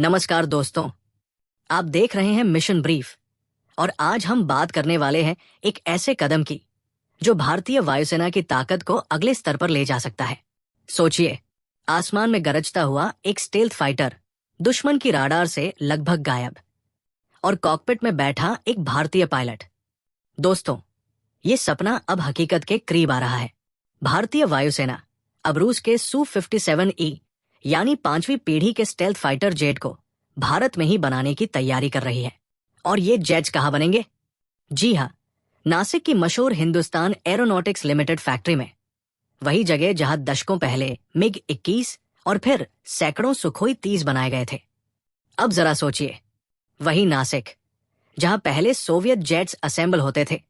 नमस्कार दोस्तों, आप देख रहे हैं मिशन ब्रीफ और आज हम बात करने वाले हैं एक ऐसे कदम की जो भारतीय वायुसेना की ताकत को अगले स्तर पर ले जा सकता है। सोचिए, आसमान में गरजता हुआ एक स्टेल्थ फाइटर दुश्मन की राडार से लगभग गायब और कॉकपिट में बैठा एक भारतीय पायलट। दोस्तों, ये सपना अब हकीकत के करीब आ रहा है। भारतीय वायुसेना अब रूस के Su-57E यानी 5वीं पीढ़ी के स्टेल्थ फाइटर जेट को भारत में ही बनाने की तैयारी कर रही है। और ये जेट्स कहाँ बनेंगे? जी हाँ, नासिक की मशहूर हिंदुस्तान एरोनॉटिक्स लिमिटेड फैक्ट्री में। वही जगह जहां दशकों पहले MiG-21 और फिर सैकड़ों सुखोई 30 बनाए गए थे। अब जरा सोचिए, वही नासिक जहां पहले सोवियत जेट्स असेंबल होते थे,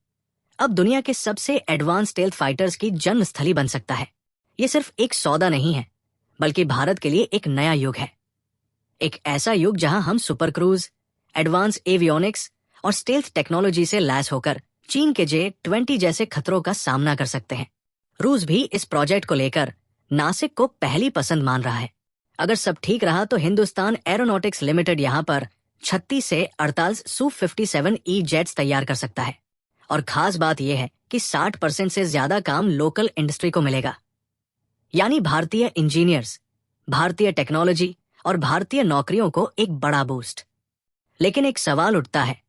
अब दुनिया के सबसे एडवांस स्टेल्थ फाइटर्स की जन्मस्थली बन सकता है। ये सिर्फ एक सौदा नहीं है, बल्कि भारत के लिए एक नया युग है। एक ऐसा युग जहां हम सुपर क्रूज, एडवांस एवियोनिक्स और स्टेल्थ टेक्नोलॉजी से लैस होकर चीन के J-20 जैसे खतरों का सामना कर सकते हैं। रूस भी इस प्रोजेक्ट को लेकर नासिक को पहली पसंद मान रहा है। अगर सब ठीक रहा तो हिंदुस्तान एरोनॉटिक्स लिमिटेड यहां पर 36 से 48 Su-57E जेट्स तैयार कर सकता है। और खास बात यह है कि 60% से ज्यादा काम लोकल इंडस्ट्री को मिलेगा, यानी भारतीय इंजीनियर्स, भारतीय टेक्नोलॉजी और भारतीय नौकरियों को एक बड़ा बूस्ट। लेकिन एक सवाल उठता है,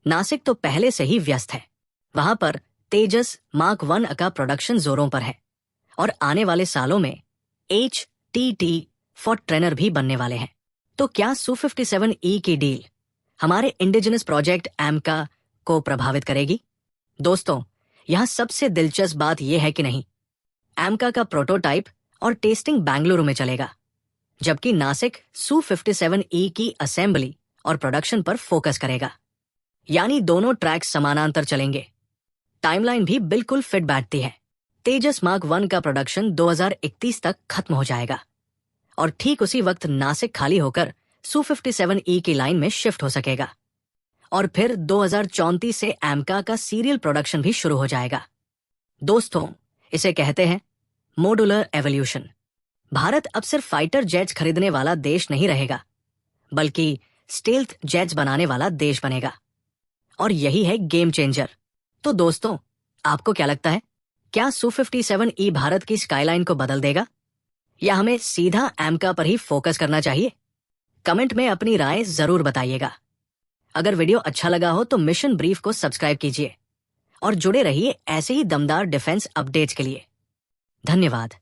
नासिक तो पहले से ही व्यस्त है। वहां पर तेजस मार्क 1 का प्रोडक्शन जोरों पर है और आने वाले सालों में HTT फॉर ट्रेनर भी बनने वाले हैं। तो क्या Su-57E की डील हमारे इंडिजिनस प्रोजेक्ट AMCA को प्रभावित करेगी? दोस्तों, यहां सबसे दिलचस्प बात यह है कि नहीं, AMCA का प्रोटोटाइप और टेस्टिंग बेंगलुरु में चलेगा, जबकि नासिक Su-57E की असेंबली और प्रोडक्शन पर फोकस करेगा। यानी दोनों ट्रैक्स समानांतर चलेंगे। टाइमलाइन भी बिल्कुल फिट बैठती है। तेजस मार्क 1 का प्रोडक्शन 2031 तक खत्म हो जाएगा और ठीक उसी वक्त नासिक खाली होकर Su-57E की लाइन में शिफ्ट हो सकेगा। और फिर 2034 से AMCA का सीरियल प्रोडक्शन भी शुरू हो जाएगा। दोस्तों, इसे कहते हैं मॉड्यूलर एवोल्यूशन। भारत अब सिर्फ फाइटर जेट्स खरीदने वाला देश नहीं रहेगा, बल्कि स्टेल्थ जेट्स बनाने वाला देश बनेगा। और यही है गेम चेंजर। तो दोस्तों, आपको क्या लगता है, क्या Su-57E भारत की स्काईलाइन को बदल देगा, या हमें सीधा AMCA पर ही फोकस करना चाहिए? कमेंट में अपनी राय जरूर बताइएगा। अगर वीडियो अच्छा लगा हो तो मिशन ब्रीफ को सब्सक्राइब कीजिए और जुड़े रहिए ऐसे ही दमदार डिफेंस अपडेट्स के लिए। धन्यवाद।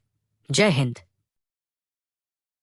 जय हिंद।